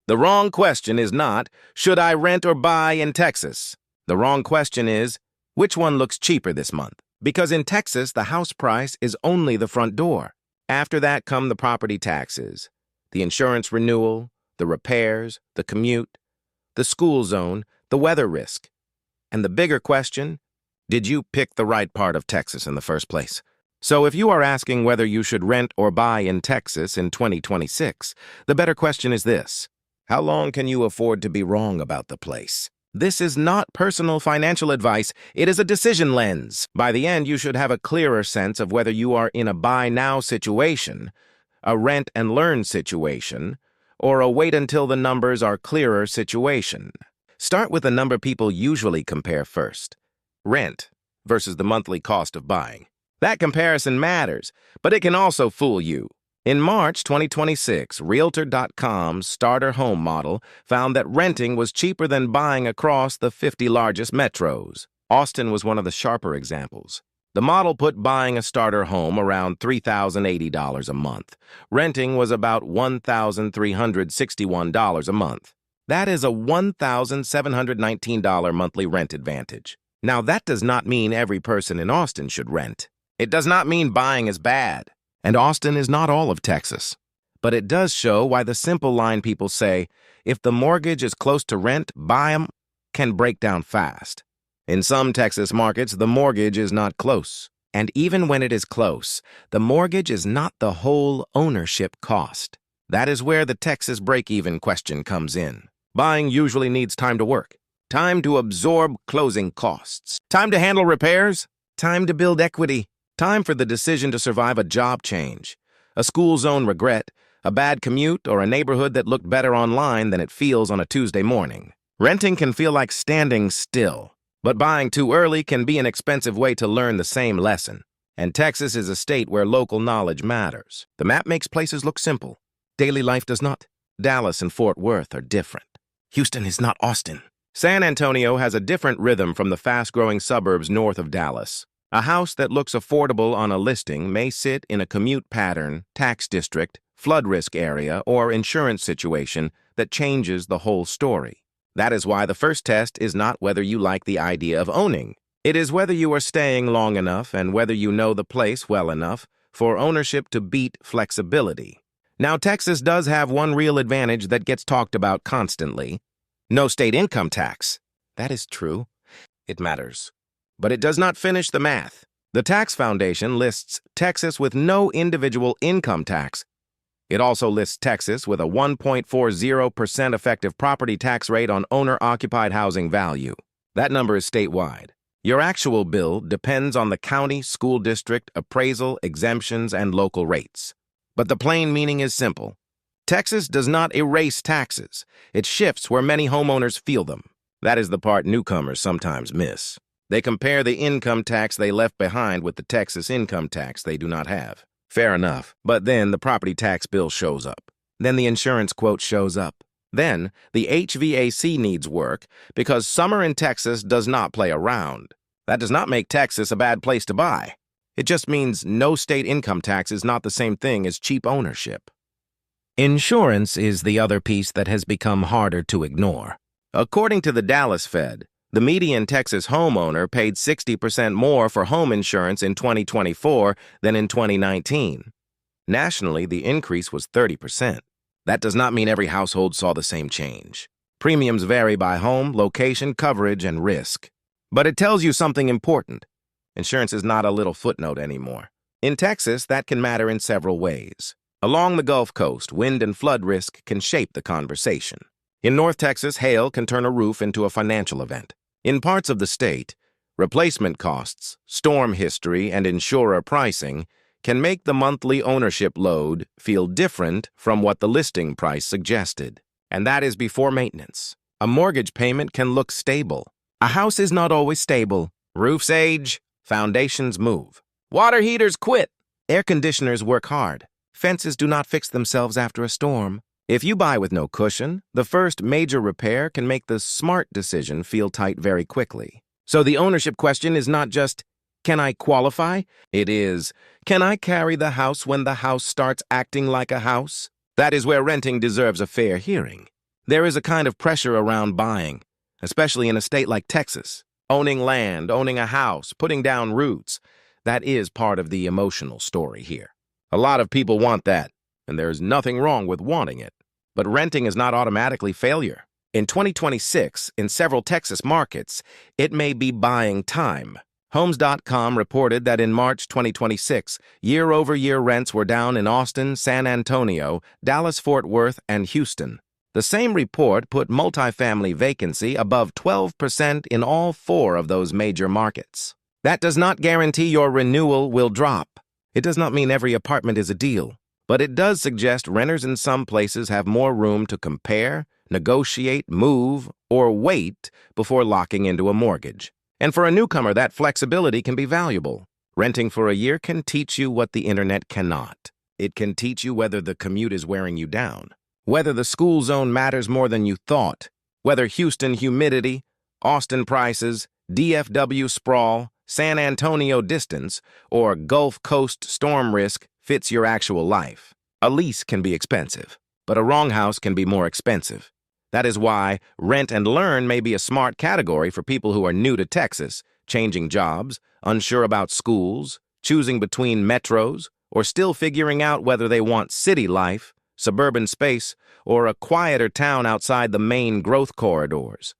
The wrong question is not, should I rent or buy in Texas? The wrong question is, which one looks cheaper this month? Because in Texas, the house price is only the front door. After that come the property taxes, the insurance renewal, the repairs, the commute, the school zone, the weather risk. And the bigger question, did you pick the right part of Texas in the first place? So if you are asking whether you should rent or buy in Texas in 2026, the better question is this: how long can you afford to be wrong about the place? This is not personal financial advice. It is a decision lens. By the end, you should have a clearer sense of whether you are in a buy now situation, a rent and learn situation, or a wait until the numbers are clearer situation. Start with the number people usually compare first: rent versus the monthly cost of buying. That comparison matters, but it can also fool you. In March 2026, Realtor.com's starter home model found that renting was cheaper than buying across the 50 largest metros. Austin was one of the sharper examples. The model put buying a starter home around $3,080 a month. Renting was about $1,361 a month. That is a $1,719 monthly rent advantage. Now, that does not mean every person in Austin should rent. It does not mean buying is bad. And Austin is not all of Texas. But it does show why the simple line people say, if the mortgage is close to rent, buy 'em, can break down fast. In some Texas markets, the mortgage is not close. And even when it is close, the mortgage is not the whole ownership cost. That is where the Texas break-even question comes in. Buying usually needs time to work, time to absorb closing costs, time to handle repairs, time to build equity, time for the decision to survive a job change, a school zone regret, a bad commute, or a neighborhood that looked better online than it feels on a Tuesday morning. Renting can feel like standing still, but buying too early can be an expensive way to learn the same lesson. And Texas is a state where local knowledge matters. The map makes places look simple. Daily life does not. Dallas and Fort Worth are different. Houston is not Austin. San Antonio has a different rhythm from the fast-growing suburbs north of Dallas. A house that looks affordable on a listing may sit in a commute pattern, tax district, flood risk area, or insurance situation that changes the whole story. That is why the first test is not whether you like the idea of owning. It is whether you are staying long enough and whether you know the place well enough for ownership to beat flexibility. Now, Texas does have one real advantage that gets talked about constantly: no state income tax. That is true. It matters. But it does not finish the math. The Tax Foundation lists Texas with no individual income tax. It also lists Texas with a 1.40% effective property tax rate on owner-occupied housing value. That number is statewide. Your actual bill depends on the county, school district, appraisal, exemptions, and local rates. But the plain meaning is simple. Texas does not erase taxes. It shifts where many homeowners feel them. That is the part newcomers sometimes miss. They compare the income tax they left behind with the Texas income tax they do not have. Fair enough. But then the property tax bill shows up. Then the insurance quote shows up. Then the HVAC needs work because summer in Texas does not play around. That does not make Texas a bad place to buy. It just means no state income tax is not the same thing as cheap ownership. Insurance is the other piece that has become harder to ignore. According to the Dallas Fed, the median Texas homeowner paid 60% more for home insurance in 2024 than in 2019. Nationally, the increase was 30%. That does not mean every household saw the same change. Premiums vary by home, location, coverage, and risk. But it tells you something important. Insurance is not a little footnote anymore. In Texas, that can matter in several ways. Along the Gulf Coast, wind and flood risk can shape the conversation. In North Texas, hail can turn a roof into a financial event. In parts of the state, replacement costs, storm history, and insurer pricing can make the monthly ownership load feel different from what the listing price suggested. And that is before maintenance. A mortgage payment can look stable. A house is not always stable. Roofs age, foundations move. Water heaters quit. Air conditioners work hard. Fences do not fix themselves after a storm. If you buy with no cushion, the first major repair can make the smart decision feel tight very quickly. So the ownership question is not just, can I qualify? It is, can I carry the house when the house starts acting like a house? That is where renting deserves a fair hearing. There is a kind of pressure around buying, especially in a state like Texas. Owning land, owning a house, putting down roots, that is part of the emotional story here. A lot of people want that, and there's nothing wrong with wanting it. But renting is not automatically failure. In 2026, in several Texas markets, it may be buying time. Homes.com reported that in March 2026, year-over-year rents were down in Austin, San Antonio, Dallas-Fort Worth, and Houston. The same report put multifamily vacancy above 12% in all 4 of those major markets. That does not guarantee your renewal will drop. It does not mean every apartment is a deal, but it does suggest renters in some places have more room to compare, negotiate, move, or wait before locking into a mortgage. And for a newcomer, that flexibility can be valuable. Renting for a year can teach you what the internet cannot. It can teach you whether the commute is wearing you down, whether the school zone matters more than you thought, whether Houston humidity, Austin prices, DFW sprawl, San Antonio distance, or Gulf Coast storm risk fits your actual life. A lease can be expensive, but a wrong house can be more expensive. That is why rent and learn may be a smart category for people who are new to Texas, changing jobs, unsure about schools, choosing between metros, or still figuring out whether they want city life, suburban space, or a quieter town outside the main growth corridors.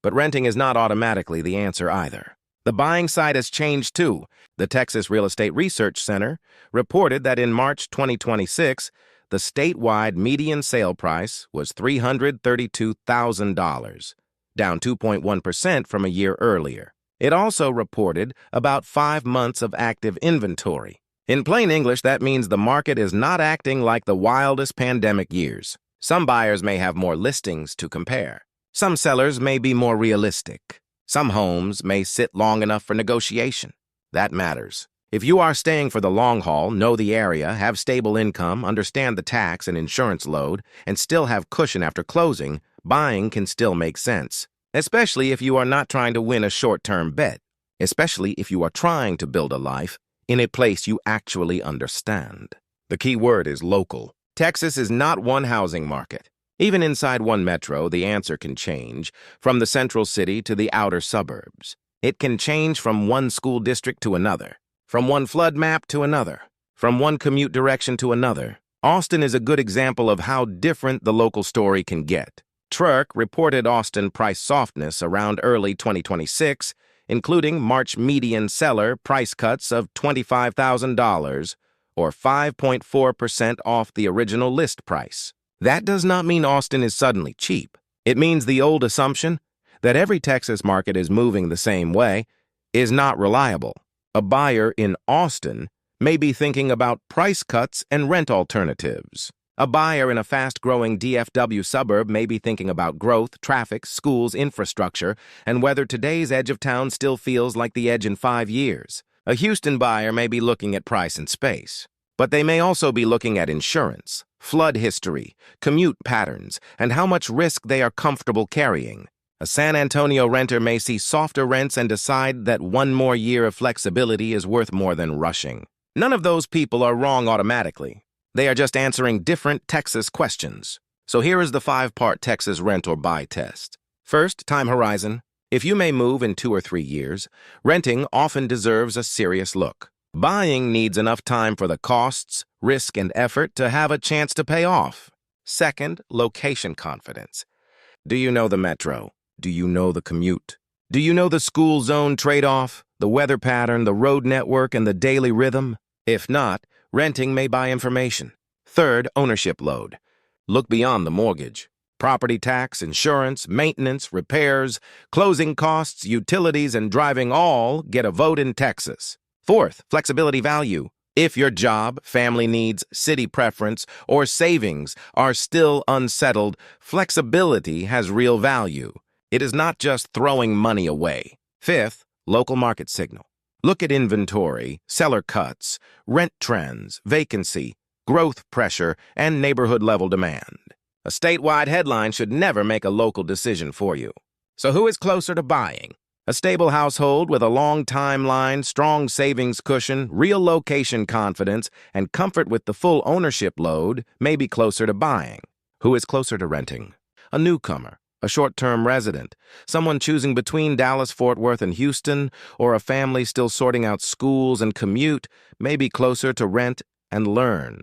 But renting is not automatically the answer either. The buying side has changed too. The Texas Real Estate Research Center reported that in March 2026, the statewide median sale price was $332,000, down 2.1% from a year earlier. It also reported about 5 months of active inventory. In plain English, that means the market is not acting like the wildest pandemic years. Some buyers may have more listings to compare. Some sellers may be more realistic. Some homes may sit long enough for negotiation. That matters. If you are staying for the long haul, know the area, have stable income, understand the tax and insurance load, and still have cushion after closing, buying can still make sense. Especially if you are not trying to win a short-term bet. Especially if you are trying to build a life in a place you actually understand. The key word is local. Texas is not one housing market. Even inside one metro, the answer can change, from the central city to the outer suburbs. It can change from one school district to another, from one flood map to another, from one commute direction to another. Austin is a good example of how different the local story can get. Trurk reported Austin price softness around early 2026, including March median seller price cuts of $25,000, or 5.4% off the original list price. That does not mean Austin is suddenly cheap. It means the old assumption that every Texas market is moving the same way is not reliable. A buyer in Austin may be thinking about price cuts and rent alternatives. A buyer in a fast-growing DFW suburb may be thinking about growth, traffic, schools, infrastructure, and whether today's edge of town still feels like the edge in 5 years. A Houston buyer may be looking at price and space, but they may also be looking at insurance, flood history, commute patterns, and how much risk they are comfortable carrying. A San Antonio renter may see softer rents and decide that one more year of flexibility is worth more than rushing. None of those people are wrong automatically. They are just answering different Texas questions. So here is the 5-part Texas rent or buy test. First, time horizon. If you may move in 2 or 3 years, renting often deserves a serious look. Buying needs enough time for the costs, risk, and effort to have a chance to pay off. Second, location confidence. Do you know the metro? Do you know the commute? Do you know the school zone trade-off, the weather pattern, the road network, and the daily rhythm? If not, renting may buy information. Third, ownership load. Look beyond the mortgage. Property tax, insurance, maintenance, repairs, closing costs, utilities, and driving all get a vote in Texas. Fourth, flexibility value. If your job, family needs, city preference, or savings are still unsettled, flexibility has real value. It is not just throwing money away. Fifth, local market signal. Look at inventory, seller cuts, rent trends, vacancy, growth pressure, and neighborhood-level demand. A statewide headline should never make a local decision for you. So who is closer to buying? A stable household with a long timeline, strong savings cushion, real location confidence, and comfort with the full ownership load may be closer to buying. Who is closer to renting? a newcomer, a short-term resident, someone choosing between Dallas, Fort Worth, and Houston, or a family still sorting out schools and commute, may be closer to rent and learn.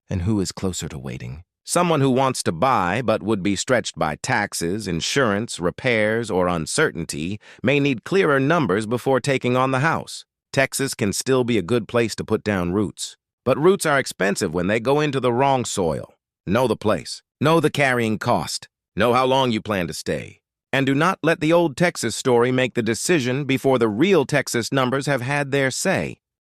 And who is closer to waiting? Someone who wants to buy but would be stretched by taxes, insurance, repairs, or uncertainty may need clearer numbers before taking on the house. Texas can still be a good place to put down roots. But roots are expensive when they go into the wrong soil. Know the place. Know the carrying cost. Know how long you plan to stay. And do not let the old Texas story make the decision before the real Texas numbers have had their say.